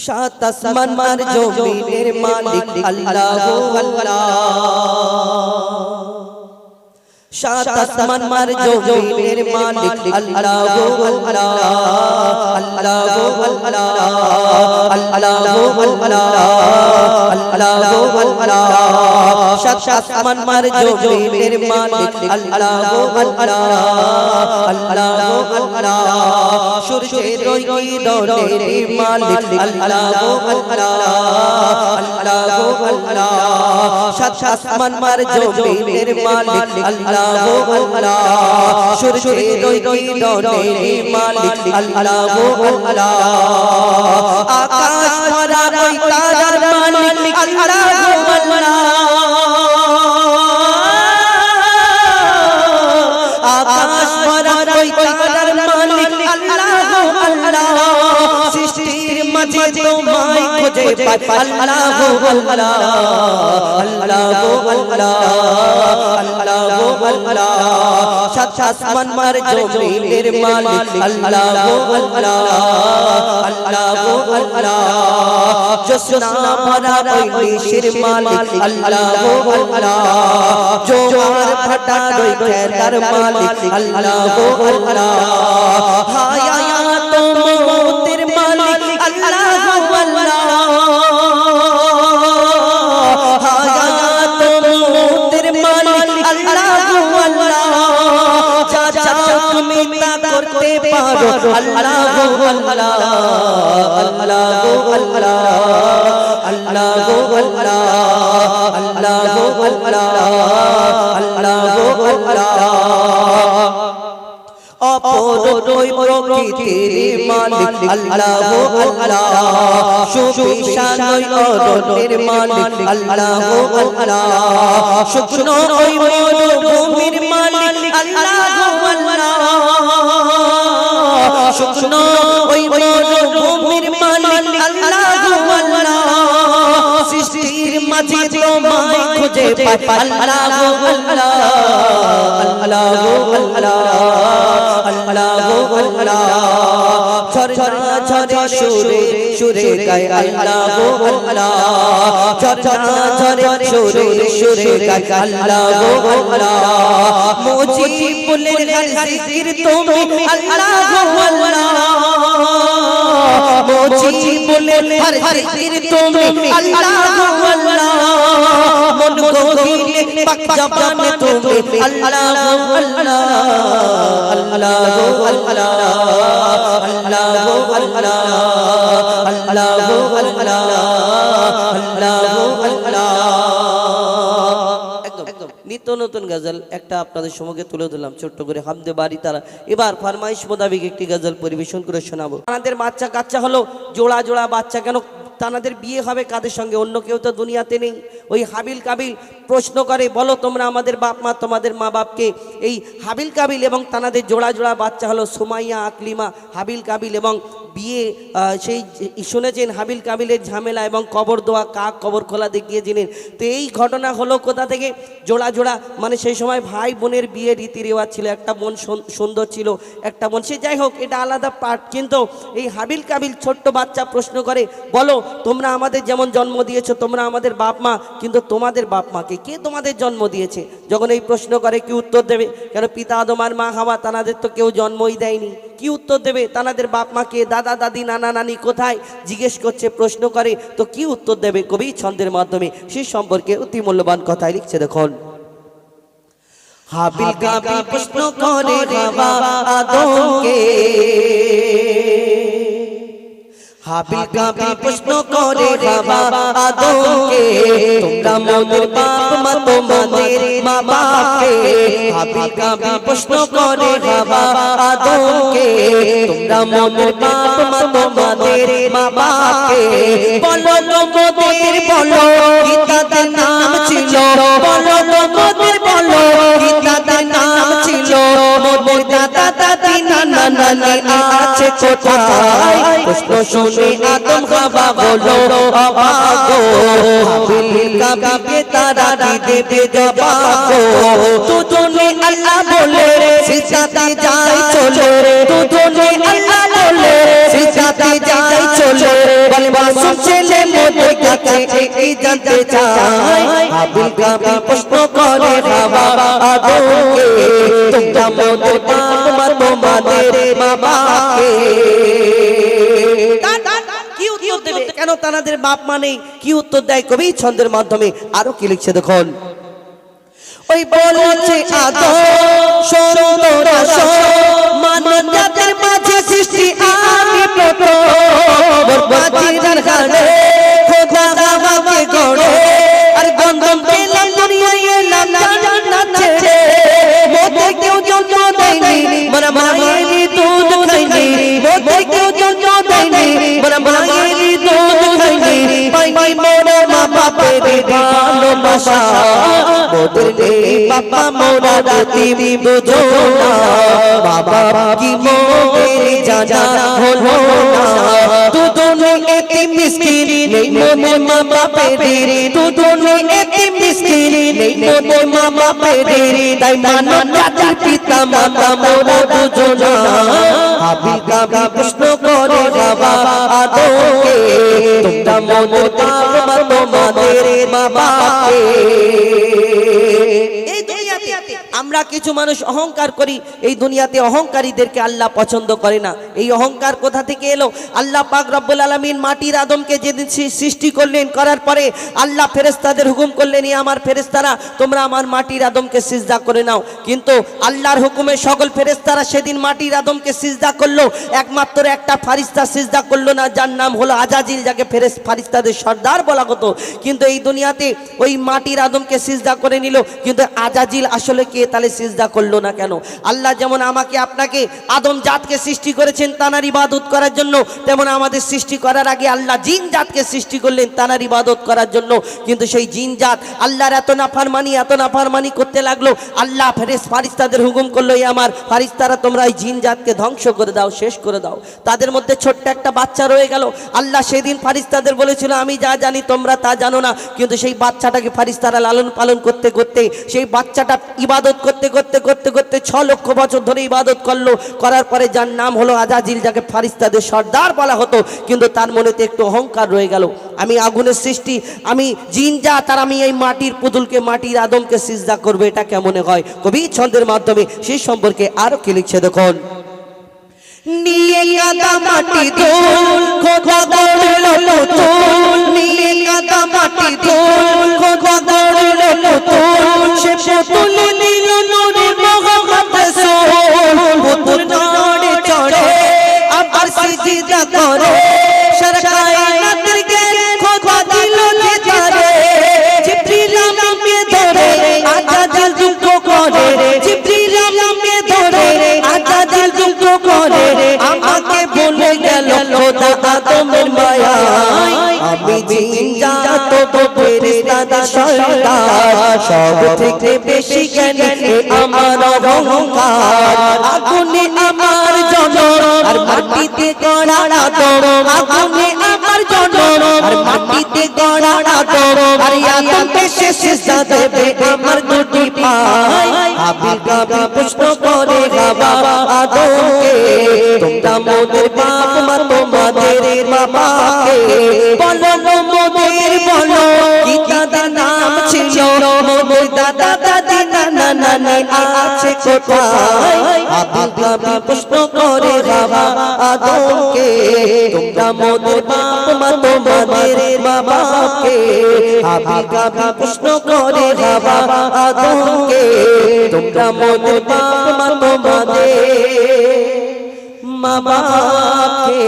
সাত আসমান আর জমিনের মালিক আল্লাহ আল্লাহ। সাত আসমান আর জমিনের মালিক আল্লাহ আল্লাহ আল্লাহ আল্লাহ আল্লাহ আল্লাহ আল্লাহ। সাত আসমান আর জমিনের মালিক আল্লাহ আল্লাহ আল্লাহ আল্লাহ। সূর্যের ওই কিরণের মালিক আল্লাহ আল্লাহ আল্লাহ আল্লাহ। সাত আসমান আর জমিনের মালিক আল্লাহ আল্লাহ। সূর্যের ওই কিরণের মালিক আল্লাহ আল্লাহ। আকাশ ভরা ওই তারার মালিক আল্লাহ আল্লাহ। আকাশ ভরা ওই তারার মালিক আল্লাহ আল্লাহ। সৃষ্টির মাঝে তোমায় খুঁজে পাই আল্লাহ আল্লাহ আল্লাহ আল্লাহ আল্লাহ আল্লাহ। সাত আসমান আর জমিনের মালিক আল্লাহ আল্লাহ আল্লাহ আল্লাহ। জোছনা ভরা ওই নিশির মালিক আল্লাহ আল্লাহ। জোয়ার ভাটা ওই খেলার মালিক আল্লাহ আল্লাহ। হায়াত মওতের মালিক আল্লাহ আল্লাহ। হায়াত মওতের মালিক আল্লাহ আল্লাহ। যা চাও তুমি তা করতে পারো আল্লাহ আল্লাহ আল্লাহ আল্লাহ আল্লাহ আল্লাহ আল্লাহ আল্লাহ আল্লাহ। অপরই প্রকৃতির মালিক আল্লাহ আল্লাহ। সুবিশাল ওই অরণ্যের মালিক আল্লাহ আল্লাহ। শুকনো ওই মরুভূমির মালিক আল্লাহ আল্লাহ। শুকনো ওই মরুভূমির মালিক আল্লাহ আল্লাহ। সৃষ্টির মাঝে তোমায় খুঁজে পাই আল্লাহ আল্লাহ আল্লাহ আল্লাহ আল্লাহ আল্লাহ। ঝরঝরা ঝরে সুরে সুরে গায় আল্লাহ আল্লাহ। ঝরঝরা ঝরে সুরে সুরে গায় আল্লাহ আল্লাহ। মুজিবুলের হর জিকির তুমি আল্লাহ আল্লাহ। মুজিবুলের হর জিকির তুমি আল্লাহ আল্লাহ। মন গহিলে পাক জবান তুমি আল্লাহ আল্লাহ আল্লাহ আল্লাহ আল্লাহ আল্লাহ আল্লাহ আল্লাহ। একদম নিত্য নতুন গজল একটা আপনাদের সম্মুখে তুলে ধরলাম ছোট্ট করে হামদে বাড়ি তারা। এবার ফরমাইশ মোতাবেক একটি গজল পরিবেশন করে শোনাবো। তাদের বাচ্চা কাচ্চা হলো জোড়া জোড়া বাচ্চা। কেন তাদের বিয়ে হবে কাদের সঙ্গে? অন্য কেউ তো দুনিয়াতে নেই। ওই হাবিল কাবিল প্রশ্ন করে, বলো তোমরা আমাদের বাপ মা তোমাদের মা বাপকে? এই হাবিল কাবিল এবং তাদের জোড়া জোড়া বাচ্চা হলো সুমাইয়া আকলিমা। হাবিল কাবিল এবং বিয়ে সেই শুনেছেন হাবিল কাবিলের ঝামেলা এবং কবর দোয়া কাক কবর খোলা দেখিয়েছিলেন। তো এই ঘটনা হলো কোথা থেকে? জোড়া জোড়া মানে সেই সময় ভাই বোনের বিয়ে রীতি রেওয়াজ ছিল। একটা বোন সুন্দর ছিল, একটা বোন সে যাই হোক এটা আলাদা পার্ট। কিন্তু এই হাবিল কাবিল ছোট্ট বাচ্চা প্রশ্ন করে, বলো তোমরা আমাদের যেমন জন্ম দিয়েছো তোমরা আমাদের বাপ মা, কিন্তু তোমাদের বাপ মাকে কে তোমাদের জন্ম দিয়েছে? যখন এই প্রশ্ন করে কি উত্তর দেবে? কেন পিতা আদম আর মা হাওয়া তাদের তো কেউ জন্মই দেয়নি। কি উত্তর দেবে? তাদের বাপ মাকে, দাদা দাদি নানা নানি কোথায় জিজ্ঞেস করছে, প্রশ্ন করে। তো কি উত্তর দেবে? কবি ছন্দের মাধ্যমে সে সম্পর্কে অতি মূল্যবান কথাই লিখছে। দেখুন, হাবিল কাবিল প্রশ্ন করে হাওয়া আদমকে। হাবিল কাবিল প্রশ্ন করে হাওয়া আদমকে, তোমরা মোদের বাপ মা তোমাদের মা বাপকে। হাবিল কাবিল প্রশ্ন করে হাওয়া আদমকে, তোমরা মোদের বাপ মা তোমাদের মা বাপকে। বলো তোমাদের বলো কি তাদের নাম ছিল? বলো তোমাদের বলো কি তাদের নাম ছিল? মোদের দাদা দাদি নানা নানি আছে কোথায়? প্রশ্ন শুনে আদম হাওয়া বলো অবাক। হাবিল কাবিলকে তারা দিতে জবাব। দুজনে আল্লাহ বলে সিজদাতে যায় চলে। দুজনে আল্লাহ বলে সিজদাতে যায় চলে। বলবা কি জানতে চায় হাবিল কাবিল প্রশ্ন করে হাওয়া আদমকে তোমরা মোদের বাপ মা তোমাদের মা বাপকে কি উত্তর দেবে কেন তাদের বাপ মানে কি উত্তর দেয় কবি ছন্দের মাধ্যমে আরো কি লিখছে দেখুন ওই বলেছে আদম সুন্দর মানবজাতির মাঝে সৃষ্টি আমি প্রথম বাজিরার গানে খোদা আমাকে গড়ে আর গন্ধম পেলাম দুনিয়ায় এলাম জান্নাত ছেড়ে মোদের কেউ জন্ম দেয়নি মরা মায়েরই দুধ খাইনি মোদের কেউ জন্ম দেয়নি মরা মায়েরই দুধ খাইনি পাইনি মোরা মা বাপের ভালোবাসা মোদের নেই বাবা মোরা রাতিম বুঝো না বাবা কি মোদের জানা হলো না দুদনে এতিম মিসকিন নেই মোদের মা বাপের দুদনে এতিম মিসকিন নেই মোদের মা বাপের তাই মানব জাতির পিতা মাতা মোরা বুঝো না হাবিল কাবিল প্রশ্ন করে বাবা আদমকে তোমরা মোদের বাপ মা তোমাদের মা বাপকে এই দুনিয়াতে আমরা কিছু মানুষ অহংকার করি এই দুনিয়াতে অহংকারীদেরকে আল্লাহ পছন্দ করে না এই অহংকার কোথা থেকে এলো আল্লাহ পাক রব্বুল আলামিন মাটির আদমকে যেদিন সৃষ্টি করলেন করার পরে আল্লাহ ফেরেশতাদের হুকুম করলেন এই আমার ফেরেশতারা তোমরা আমার মাটির আদমকে সিজদা করে নাও কিন্তু আল্লাহর হুকুমে সকল ফেরেশতারা সেদিন মাটির আদমকে সিজদা করলো একমাত্র একটা ফারিস্তা সিজদা করলো না যার নাম হলো আজাজিল যাকে ফারিস্তাদের সর্দার বলা হতো কিন্তু এই দুনিয়াতে ওই মাটির আদমকে সিজদা করে নিল কিন্তু আজাজিল আসলে কে তাহলে সিজদা করলো না কেন আল্লাহ যেমন আমাকে আপনাকে আদম জাতকে সৃষ্টি করেছেন তানার ইবাদত করার জন্য তেমন আমাদের সৃষ্টি করার আগে আল্লাহ জিন জাতকে সৃষ্টি করলেন তানার ইবাদত করার জন্য কিন্তু সেই জিন জাত আল্লাহর এত নাফরমানি করতে লাগলো আল্লাহ ফারিস্তাদের হুকুম করলো এই আমার ফারিস্তারা তোমরা এই জিন জাতকে ধ্বংস করে দাও শেষ করে দাও তাদের মধ্যে ছোট্ট একটা বাচ্চা রয়ে গেল আল্লাহ সেদিন ফারিস্তাদের বলেছিল আমি যা জানি তোমরা তা জানো না কিন্তু সেই বাচ্চাটাকে ফারিস্তারা লালন পালন করতে করতে সেই বাচ্চাটা ইবাদত করতে করতে করতে করতে 6 লক্ষ বছর ধরে ইবাদত করলো করার পরে যার নাম হলো আজাজিল যাকে ফারিস্তাদের সর্দার বলা হতো কিন্তু তার মনেতে একটু অহংকার রয়ে গেল আমি আগুনের সৃষ্টি আমি জিন জাত আর আমি এই মাটির পুতুলকে মাটির আদমকে সিজদা করবে এটা কেমন হয় কবি ছন্দের মাধ্যমে সেই সম্পর্কে আরো কি লিখছে দেখুন নিয়ে কাদা মাটি ধুল খোদা গড়লো পুতুল নিয়ে কাদা মাটি ধুল খোদা গড়লো পুতুল সে পুতুল নীল নূরে মোহাম্মদ রাসূল পুতুল নড়ে চড়ে আবার সিজদা করে সরকায়নাতের কে খোদা দিল লেজারে জিবরিল আমাকে ধরে আজাজিল যুদ্ধ করে জিবরিল আমাকে ধরে আজাজিল যুদ্ধ করে আমাকে বলে গেল খোদা আদমের মায়ায় আমি জিন জাত তো ফেরেশতাদের সর্দার সব থেকে বেশি জ্ঞানী আমার অহংকার আগুনে আমার জনম আর মাটিতে গড়া আদম আগুনে আমার জনম আর মাটিতে গড়া আদম আর আদমকে সিজদা দেবে আমার দুটি পায় হাবিল কাবিল প্রশ্ন করে বাবা আদমকে তোমরা মোদের বাপ মা তোমাদের মা বাপকে বলো মোদের বলো কি দাদা নাম ছিল মোদের দাদা দাদি নানা নানি আছে কোথায় হাবিল কাবিল প্রশ্ন করে বাবা আদমকে তোমরা মোদের বাপ মা তোমাদের মা বাপকে হাবিল কাবিল প্রশ্ন করে বাবা আদমকে তোমরা মোদের বাপ মা তোমাদের মা বাপকে